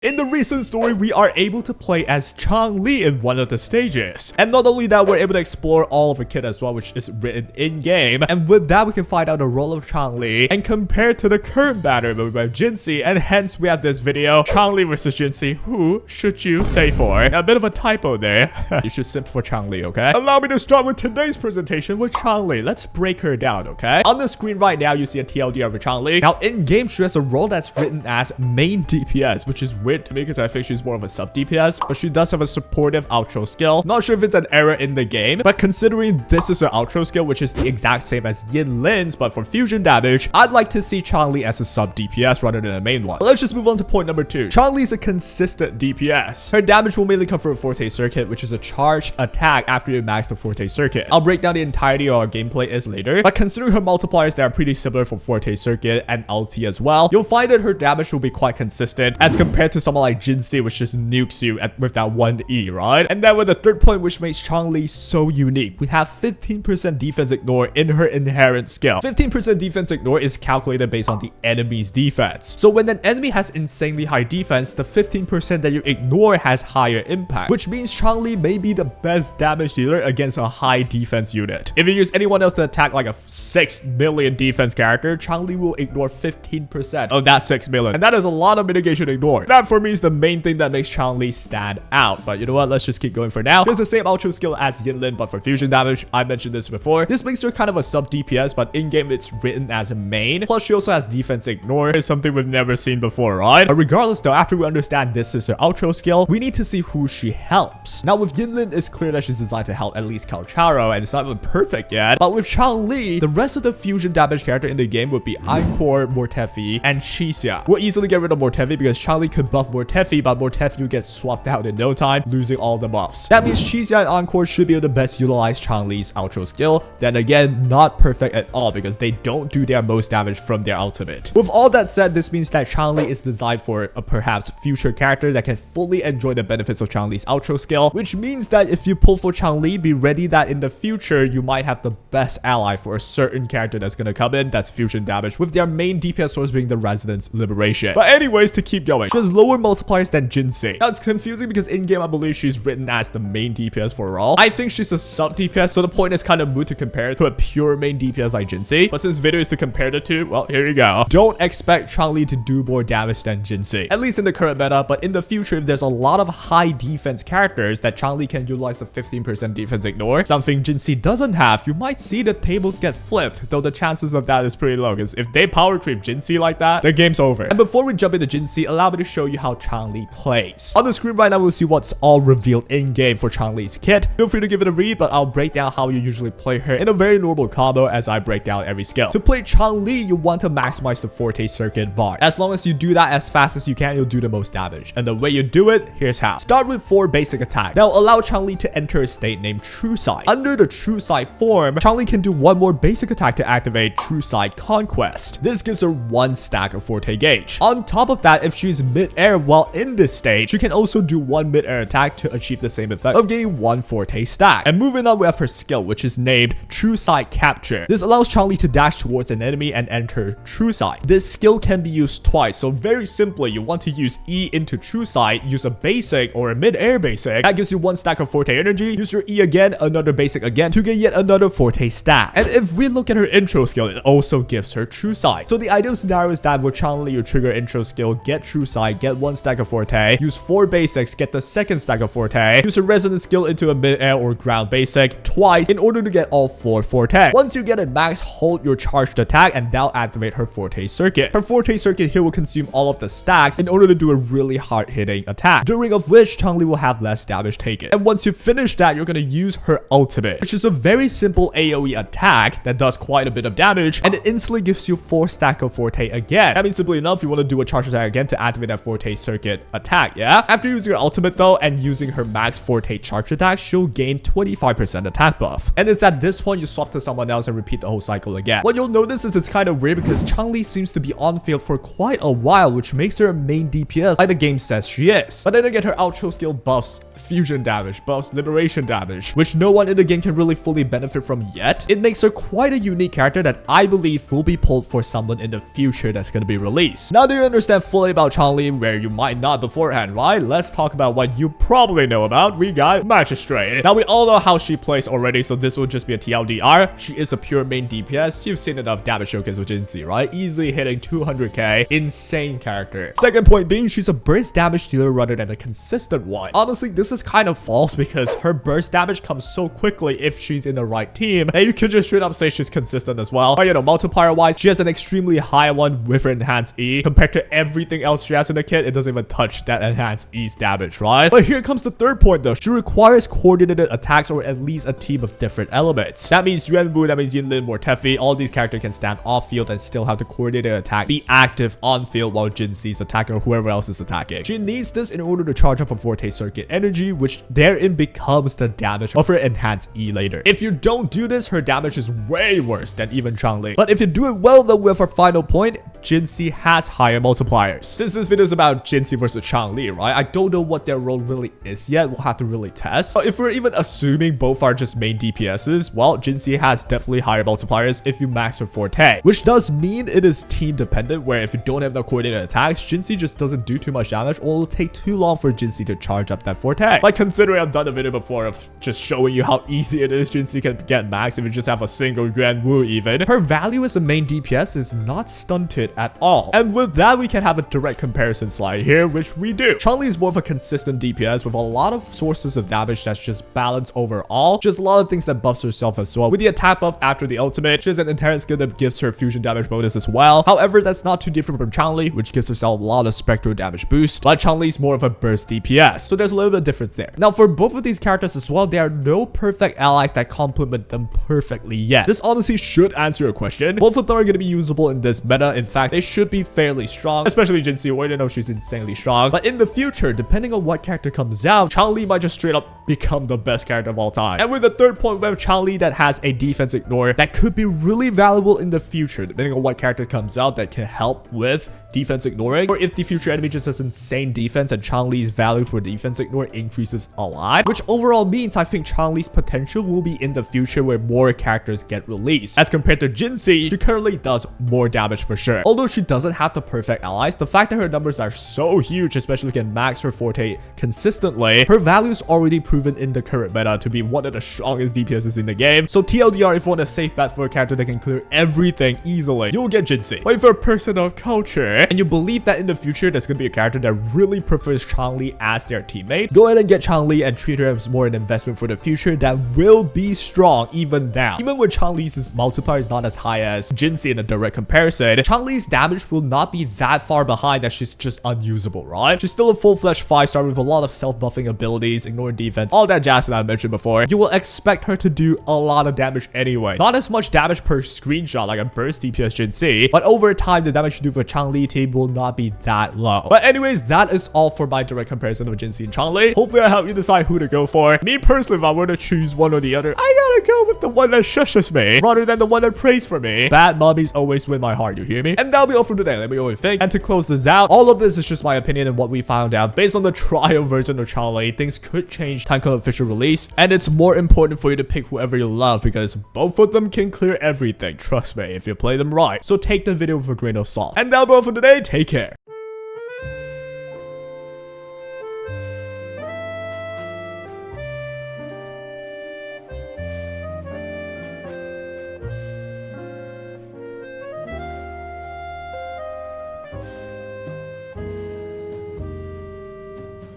In the recent story, we are able to play as Changli in one of the stages. And not only that, we're able to explore all of her kit as well, which is written in-game. And with that, we can find out the role of Changli and compare to the current battle mode by Jinhsi. And hence, we have this video, Changli versus Jinhsi. Who should you say for? A bit of a typo there. You should simp for Changli, okay? Allow me to start with today's presentation with Changli. Let's break her down, okay? On the screen right now, you see a TLDR of Changli. Now, in-game, she has a role that's written as main DPS, which is weird to me because I think she's more of a sub DPS, but she does have a supportive outro skill. Not sure if it's an error in the game, but considering this is her outro skill, which is the exact same as Yinlin's, but for fusion damage, I'd like to see Changli as a sub DPS rather than a main one. But let's just move on to point number 2. Changli is a consistent DPS. Her damage will mainly come from a Forte Circuit, which is a charge attack after you max the Forte Circuit. I'll break down the entirety of our gameplay is later, but considering her multipliers that are pretty similar for Forte Circuit and ulti as well, you'll find that her damage will be quite consistent as compared to someone like Jinhsi, which just nukes you with that 1E, right? And then with the third point, which makes Changli so unique, we have 15% defense ignore in her inherent skill. 15% defense ignore is calculated based on the enemy's defense. So when an enemy has insanely high defense, the 15% that you ignore has higher impact, which means Changli may be the best damage dealer against a high defense unit. If you use anyone else to attack like a 6 million defense character, Changli will ignore 15% of that 6 million. And that is a lot of mitigation ignore. That for me is the main thing that makes Changli stand out. But you know what? Let's just keep going for now. There's the same outro skill as Yinlin, but for fusion damage. I mentioned this before. This makes her kind of a sub DPS, but in-game it's written as a main. Plus she also has defense ignore. It's something we've never seen before, right? But regardless though, after we understand this is her outro skill, we need to see who she helps. Now with Yinlin, it's clear that she's designed to help at least calcharo, and it's not even perfect yet. But with Changli, the rest of the fusion damage character in the game would be encore, Mortefi, and Chixia. We'll easily get rid of Mortefi because Changli could buff Mortefi, but Mortefi will get swapped out in no time, losing all the buffs. That means Chixia and Encore should be able to best utilize Changli's outro skill. Then again, not perfect at all because they don't do their most damage from their ultimate. With all that said, this means that Changli is designed for a perhaps future character that can fully enjoy the benefits of Changli's outro skill, which means that if you pull for Changli, be ready that in the future, you might have the best ally for a certain character that's gonna come in that's fusion damage, with their main DPS source being the Resident's Liberation. But anyways, to keep going, she has lower multipliers than Jinhsi. Now it's confusing because in-game I believe she's written as the main DPS for all. I think she's a sub DPS, so the point is kind of moot to compare to a pure main DPS like Jinhsi. But since video is to compare the two, well, here you go. Don't expect Changli to do more damage than Jinhsi, at least in the current meta. But in the future, if there's a lot of high defense characters that Changli can utilize the 15% defense ignore, something Jinhsi doesn't have, you might see the tables get flipped, though the chances of that is pretty low because if they power creep Jinhsi like that, the game's over. And before we jump into Jinhsi, allow me to show you how Changli plays. On the screen right now, we'll see what's all revealed in-game for Changli's kit. Feel free to give it a read, but I'll break down how you usually play her in a very normal combo as I break down every skill. To play Changli, you want to maximize the Forte Circuit bar. As long as you do that as fast as you can, you'll do the most damage. And the way you do it, here's how. Start with 4 basic attacks. Now allow Changli to enter a state named True Sight. Under the True Sight form, Changli can do one more basic attack to activate True Sight Conquest. This gives her 1 stack of Forte gauge. On top of that, if she's mid-air while in this state, she can also do 1 mid-air attack to achieve the same effect of gaining 1 Forte stack. And moving on, we have her skill, which is named True Sight Capture. This allows Changli to dash towards an enemy and enter True Sight. This skill can be used twice, so very simply, you want to use E into True Sight, use a basic or a mid-air basic. That gives you 1 stack of Forte energy. Use your E again, another basic again, to get yet another Forte stack. And if we look at her intro skill, it also gives her True Sight. So the ideal scenario is that with Changli, you trigger intro skill, get True Sight, get 1 stack of Forte, use 4 basics, get the 2nd stack of Forte, use a Resonant skill into a mid-air or ground basic twice in order to get all 4 Forte. Once you get it max, hold your charged attack and that'll activate her Forte Circuit. Her Forte Circuit here will consume all of the stacks in order to do a really hard-hitting attack, during of which Changli will have less damage taken. And once you finish that, you're going to use her ultimate, which is a very simple AoE attack that does quite a bit of damage, and it instantly gives you 4 stack of Forte again. That means simply enough, you want to do a charge attack again to activate that Forte Circuit attack, yeah? After using her ultimate though, and using her max Forte charge attack, she'll gain 25% attack buff. And it's at this point you swap to someone else and repeat the whole cycle again. What you'll notice is it's kind of weird because Changli seems to be on field for quite a while, which makes her a main DPS like the game says she is. But then again, her outro skill buffs fusion damage, buffs liberation damage, which no one in the game can really fully benefit from yet. It makes her quite a unique character that I believe will be pulled for someone in the future that's going to be released. Now that you understand fully about Changli, where you might not beforehand, right? Let's talk about what you probably know about. We got Magistrate. Now we all know how she plays already, so this will just be a TLDR. She is a pure main DPS. You've seen enough damage showcase with Jinhsi, right? Easily hitting 200k. Insane character. Second point being, she's a burst damage dealer rather than a consistent one. Honestly, this is kind of false because her burst damage comes so quickly if she's in the right team, and you could just straight up say she's consistent as well. But you know, multiplier wise, she has an extremely high one with her enhanced E. Compared to everything else she has in the kit, it doesn't even touch that enhanced E's damage, right? But here comes the third point though. She requires coordinated attacks or at least a team of different elements. That means Yuan Wu, that means Yinlin, or Tefi, all these characters can stand off field and still have to coordinate an attack, be active on field while Jinhsi's attacking or whoever else is attacking. She needs this in order to charge up a Forte Circuit energy, which therein becomes the damage of her enhanced E later. If you don't do this, her damage is way worse than even Changli. But if you do it well though, with our final point, Jinhsi has higher multipliers. Since this video is about Jinhsi versus Changli, right? I don't know what their role really is yet. We'll have to really test. But if we're even assuming both are just main DPSs, well, Jinhsi has definitely higher multipliers if you max her Forte, which does mean it is team dependent, where if you don't have the coordinated attacks, Jinhsi just doesn't do too much damage, or it'll take too long for Jinhsi to charge up that Forte. Like, considering I've done a video before of just showing you how easy it is Jinhsi can get max if you just have a single Yuan Wu even. Her value as a main DPS is not stunted at all. And with that, we can have a direct comparison slide here, which we do. Changli is more of a consistent DPS with a lot of sources of damage that's just balanced overall. Just a lot of things that buffs herself as well. With the attack buff after the ultimate, she has an inherent skill that gives her fusion damage bonus as well. However, that's not too different from Changli, which gives herself a lot of spectral damage boost. But Changli is more of a burst DPS. So there's a little bit of difference there. Now, for both of these characters as well, there are no perfect allies that complement them perfectly yet. This honestly should answer your question. Both of them are going to be usable in this meta. In fact, they should be fairly strong, especially Jinhsi. We don't know she's insanely strong. But in the future, depending on what character comes out, Changli might just straight up become the best character of all time. And with the third point, we have Changli that has a defense ignore that could be really valuable in the future, depending on what character comes out that can help with defense ignoring, or if the future enemy just has insane defense and Changli's value for defense ignore increases a lot, which overall means I think Changli's potential will be in the future where more characters get released. As compared to Jinhsi, she currently does more damage for sure. Although she doesn't have the perfect allies, the fact that her numbers are so huge, especially if you can max her Forte consistently, her value is already proven in the current meta to be one of the strongest DPSs in the game. So TLDR, if you want a safe bet for a character that can clear everything easily, you'll get Jinhsi. But if you're a person of culture and you believe that in the future there's gonna be a character that really prefers Changli as their teammate, go ahead and get Changli and treat her as more an investment for the future that will be strong even now. Even when Changli's multiplier is not as high as Jinhsi in a direct comparison, Changli's damage will not be that far behind that she's just unusable, right? She's still a full-fledged 5-star with a lot of self-buffing abilities, ignore defense, all that jazz that I mentioned before. You will expect her to do a lot of damage anyway. Not as much damage per screenshot like a burst DPS Jinhsi, but over time the damage you do for Changli team will not be that low. But anyways, that is all for my direct comparison of Jinhsi and Changli. Hopefully I helped you decide who to go for. Me personally, if I were to choose one or the other, I gotta go with the one that shushes me rather than the one that prays for me. Bad mummies always win my heart, you hear me? And that'll be all for today. Let me know what you think. And to close this out, all of this is just my opinion and what we found out based on the trial version of Changli. Things could change time code official release, and it's more important for you to pick whoever you love because both of them can clear everything, trust me, if you play them right. So take the video with a grain of salt. And that'll be all for today. Take care.